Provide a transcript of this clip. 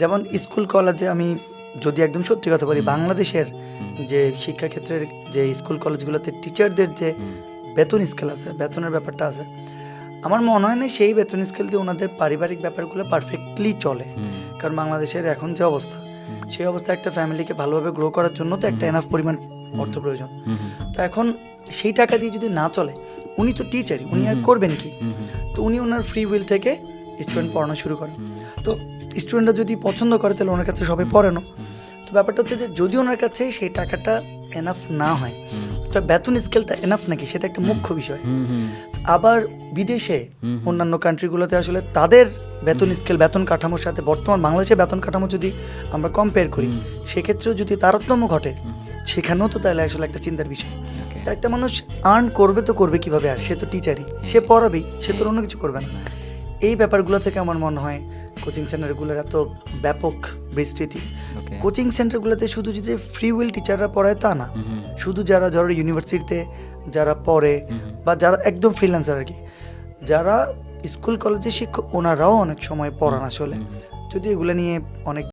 যেমন স্কুল কলেজে আমি যদি একদম সত্যি কথা বলি, বাংলাদেশের যে শিক্ষাক্ষেত্রের যে স্কুল কলেজগুলোতে টিচারদের যে বেতন স্কেল আছে, বেতনের ব্যাপারটা আছে, আমার মনে হয় না সেই বেতন স্কেল দিয়ে ওনাদের পারিবারিক ব্যাপারগুলো পারফেক্টলি চলে। কারণ বাংলাদেশের এখন যে অবস্থা, সেই অবস্থা একটা ফ্যামিলিকে ভালোভাবে গ্রো করার জন্য তো একটা এনাফ পরিমাণ অর্থ প্রয়োজন। তো এখন সেই টাকা দিয়ে যদি না চলে, উনি তো টিচারই, উনি আর করবেন কি? তো উনি ওনার ফ্রি উইল থেকে স্টুডেন্ট পড়ানো শুরু করেন। তো স্টুডেন্টরা যদি পছন্দ করে তাহলে ওনার কাছে সবাই পড়ানো। তো ব্যাপারটা হচ্ছে যে যদি ওনার কাছে সেই টাকাটা এনাফ না হয়, তো বেতন স্কেলটা এনাফ নাকি সেটা একটা মুখ্য বিষয়। আবার বিদেশে অন্যান্য কান্ট্রিগুলোতে আসলে তাদের বেতন স্কেল, বেতন কাঠামোর সাথে বর্তমান বাংলাদেশের বেতন কাঠামো যদি আমরা কম্পেয়ার করি, সেক্ষেত্রেও যদি তারতম্য ঘটে, সেখানেও তো তাহলে আসলে একটা চিন্তার বিষয়। তো একটা মানুষ আর্ন করবে তো করবে কিভাবে? আর সে তো টিচারই, সে পড়াবেই, সে তো অন্য কিছু করবে না। এই ব্যাপারগুলো থেকে আমার মনে হয় কোচিং সেন্টারগুলোর এত ব্যাপক বিস্তৃতি। কোচিং সেন্টারগুলোতে শুধু যে ফ্রি উইল টিচাররা পড়ায় তা না, শুধু যারা ধরো ইউনিভার্সিটিতে যারা পড়ে বা যারা একদম ফ্রিল্যান্সার আর কি, যারা স্কুল কলেজে শিক্ষক, ওনারাও অনেক সময় পড়ান আসলে। যদি এগুলো নিয়ে অনেক